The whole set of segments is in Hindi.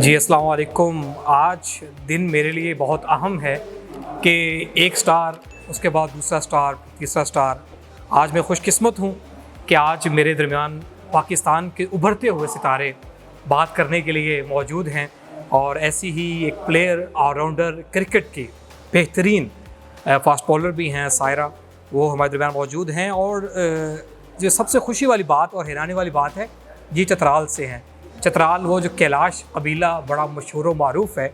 जी अस्सलाम वालेकुम। आज दिन मेरे लिए बहुत अहम है कि एक स्टार, उसके बाद दूसरा स्टार, तीसरा स्टार। आज मैं खुशकिस्मत हूँ कि आज मेरे दरमियान पाकिस्तान के उभरते हुए सितारे बात करने के लिए मौजूद हैं और ऐसी ही एक प्लेयर ऑलराउंडर क्रिकेट की बेहतरीन फास्ट बॉलर भी हैं सायरा, वो हमारे दरमियान मौजूद हैं। और जो सबसे खुशी वाली बात और हैरानी वाली बात है, ये चतराल से हैं। चतराल वो जो कैलाश कबीला बड़ा मशहूर व मारूफ़ है,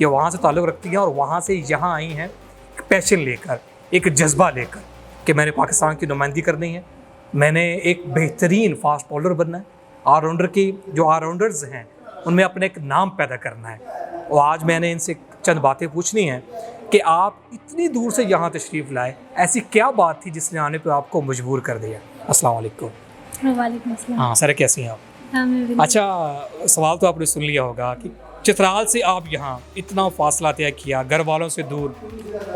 ये वहाँ से ताल्लुक़ रखती हैं और वहाँ से यहाँ आई हैं पैशन लेकर, एक जज्बा लेकर कि मैंने पाकिस्तान की नुमाइंदगी करनी है, मैंने एक बेहतरीन फास्ट बॉलर बनना है, ऑलराउंडर की जो ऑलराउंडर्स हैं उनमें अपने एक नाम पैदा करना है। और आज मैंने इनसे चंद बातें पूछनी हैं कि आप इतनी दूर से यहाँ तशरीफ़ लाए, ऐसी क्या बात थी जिसने आने पर आपको मजबूर कर दिया? अस्सलाम वालेकुम। वालेकुम अस्सलाम। हाँ सर, कैसी हैं आप? अच्छा, सवाल तो आपने सुन लिया होगा कि चित्राल से आप यहाँ इतना फासला तय किया, घर वालों से दूर,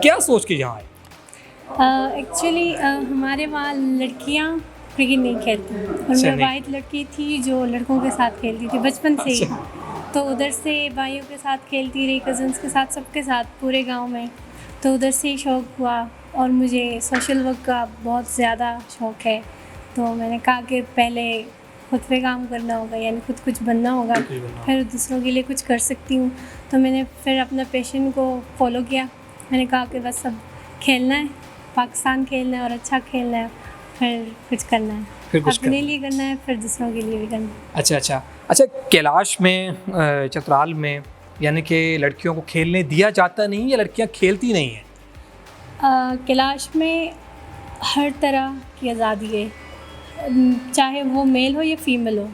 क्या सोच के यहाँ आए? एक्चुअली हमारे वहाँ लड़कियाँ क्रिकेट नहीं खेलती और मैं वाहिद लड़की थी जो लड़कों के साथ खेलती थी बचपन से ही। तो उधर से भाइयों के साथ खेलती रही, कज़न्स के साथ, सबके साथ पूरे गांव में। तो उधर से ही शौक़ हुआ और मुझे सोशल वर्क का बहुत ज़्यादा शौक़ है। तो मैंने कहा कि पहले खुद पे काम करना होगा, यानी खुद कुछ बनना होगा, फिर दूसरों के लिए कुछ कर सकती हूँ। तो मैंने फिर अपना पैशन को फॉलो किया। मैंने कहा कि बस अब खेलना है, पाकिस्तान खेलना है और अच्छा खेलना है, फिर कुछ करना है, फिर कुछ अपने लिए करना है, फिर दूसरों के लिए भी करना है। अच्छा, कैलाश में, चतराल में, यानी कि लड़कियों को खेलने दिया जाता नहीं या लड़कियाँ खेलती नहीं हैं? कैलाश में हर तरह की आज़ादी है, चाहे वो मेल हो या फीमेल हो।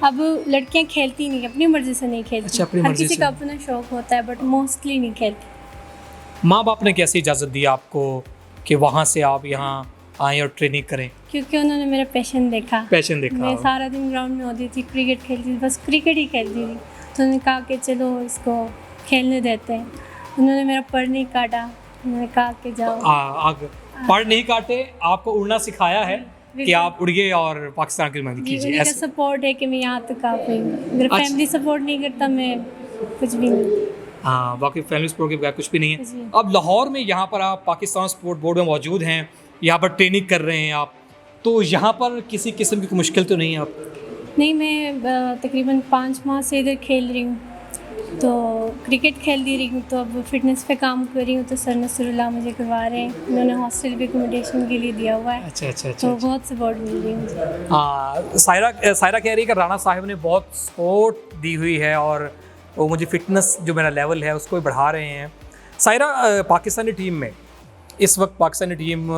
अब लड़कियां खेलती नहीं, अपनी मर्ज़ी से नहीं खेलती। अच्छा, हर किसी का अपना शौक़ होता है, बट मोस्टली नहीं खेलती। माँ बाप ने कैसी इजाज़त दी आपको कि वहाँ से आप यहाँ आएँ और ट्रेनिंग करें? क्योंकि उन्होंने मेरा पैशन देखा। मैं सारा दिन ग्राउंड में होती थी, क्रिकेट खेलती थी, बस क्रिकेट ही खेलती थी। तो उन्होंने कहा कि चलो इसको खेलने देते हैं। उन्होंने मेरा पर नहीं काटा, उन्होंने कहा कि जाओ। पर नहीं काटे, आपको उड़ना सिखाया है कि आप उड़िए और पाकिस्तान की नुमाइंदगी कीजिए। ऐसा सपोर्ट है कि मैं यहाँ तक आ पाई। अगर फैमिली सपोर्ट नहीं करता मैं कुछ भी नहीं। हाँ, बाकी फैमिली सपोर्ट के बगैर कुछ भी नहीं है। अब लाहौर में यहाँ पर आप पाकिस्तान स्पोर्ट बोर्ड में मौजूद हैं, यहाँ पर ट्रेनिंग कर रहे हैं आप, तो यहाँ पर किसी किस्म की मुश्किल तो नहीं है आप? नहीं, मैं तकरीबन 5 माह से इधर खेल रही हूँ, तो क्रिकेट खेलती रही हूँ। तो अब फिटनेस पे काम कर रही हूँ, तो सर नसरुल्लाह मुझे करवा रहे हैं। उन्होंने हॉस्टल भी अकोमोडेशन के लिए दिया हुआ है। अच्छा, बहुत सपोर्ट मिल रही है मुझे। हाँ, सायरा कह रही है कि राना साहब ने बहुत सपोर्ट दी हुई है और वो मुझे फिटनेस जो मेरा लेवल है उसको भी बढ़ा रहे हैं। सायरा, पाकिस्तानी टीम में इस वक्त पाकिस्तानी टीम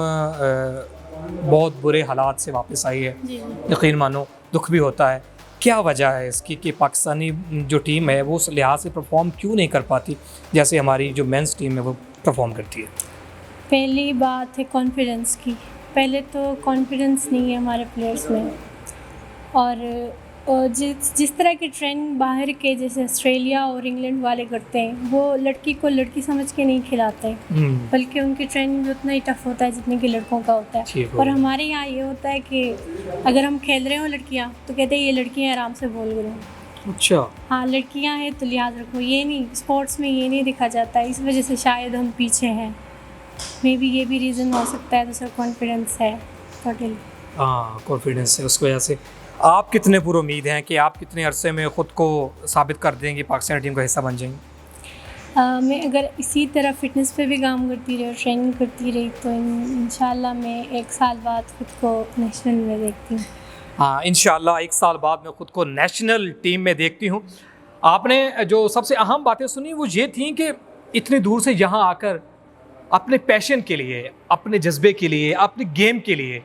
बहुत बुरे हालात से वापस आई है, यकीन मानो दुख भी होता है। क्या वजह है इसकी कि पाकिस्तानी जो टीम है वो उस लिहाज से परफॉर्म क्यों नहीं कर पाती जैसे हमारी जो मेंस टीम है वो परफॉर्म करती है? पहली बात है कॉन्फिडेंस की। पहले तो कॉन्फिडेंस नहीं है हमारे प्लेयर्स में, और जिस तरह के ट्रेंड बाहर के जैसे ऑस्ट्रेलिया और इंग्लैंड वाले करते हैं, वो लड़की को लड़की समझ के नहीं खिलाते, बल्कि उनकी ट्रेनिंग भी उतना ही टफ होता है जितने कि लड़कों का होता है। और हमारे यहाँ ये होता है कि अगर हम खेल रहे हो लड़कियाँ तो कहते हैं ये लड़कियाँ आराम से बोल करो। अच्छा, हाँ, लड़कियाँ हैं तो लिहाज रखो। ये नहीं, स्पोर्ट्स में ये नहीं दिखा जाता है, इस वजह से शायद हम पीछे हैं। मे बी ये भी रीज़न हो सकता है। दूसरा कॉन्फिडेंस है, टोटल। हाँ, कॉन्फिडेंस है, उस वजह से। आप कितने पूरी उम्मीद हैं कि आप कितने अरसे में ख़ुद को साबित कर देंगे, पाकिस्तान टीम का हिस्सा बन जाएंगे? मैं अगर इसी तरह फ़िटनेस पे भी काम करती रही और ट्रेनिंग करती रही तो इंशाल्लाह मैं 1 साल बाद ख़ुद को नेशनल में देखती हूँ। हाँ, इंशाल्लाह 1 साल बाद मैं ख़ुद को नेशनल टीम में देखती हूँ। आपने जो सबसे अहम बातें सुनी वो ये थी कि इतनी दूर से यहाँ आकर अपने पैशन के लिए, अपने जज्बे के लिए, अपने गेम के लिए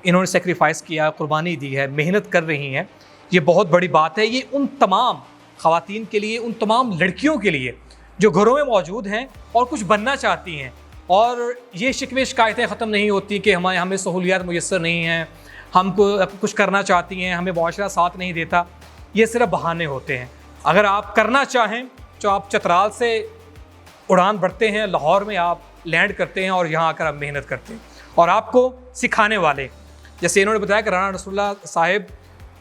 इन्होंने सेक्रीफाइस किया, कुर्बानी दी है, मेहनत कर रही हैं। ये बहुत बड़ी बात है। ये उन तमाम ख़वातीन के लिए, उन तमाम लड़कियों के लिए जो घरों में मौजूद हैं और कुछ बनना चाहती हैं, और ये शिकवे शिकायतें ख़त्म नहीं होती कि हमें सहूलियात मुयस्सर नहीं हैं, हम कुछ करना चाहती हैं, हमें मुआशरा साथ नहीं देता। ये सिर्फ बहाने होते हैं। अगर आप करना चाहें तो आप चतराल से उड़ान भरते हैं, लाहौर में आप लैंड करते हैं और यहाँ आकर आप मेहनत करते हैं। और आपको सिखाने वाले, जैसे इन्होंने बताया कि राना नसरुल्लाह साहिब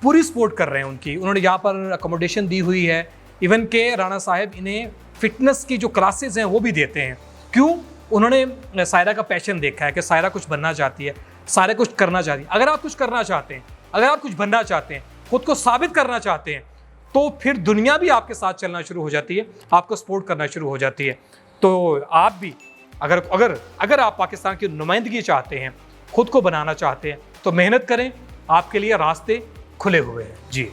पूरी सपोर्ट कर रहे हैं उनकी, उन्होंने यहाँ पर अकोमोडेशन दी हुई है, इवन के राणा साहब इन्हें फिटनेस की जो क्लासेस हैं वो भी देते हैं। क्यों? उन्होंने सायरा का पैशन देखा है कि सायरा कुछ बनना चाहती है, सायरा कुछ करना चाहती है। अगर आप कुछ करना चाहते हैं, अगर आप कुछ बनना चाहते हैं, खुद को साबित करना चाहते हैं, तो फिर दुनिया भी आपके साथ चलना शुरू हो जाती है, आपको सपोर्ट करना शुरू हो जाती है। तो आप भी अगर अगर अगर आप पाकिस्तान की नुमाइंदगी चाहते हैं, खुद को बनाना चाहते हैं, तो मेहनत करें, आपके लिए रास्ते खुले हुए हैं। जी।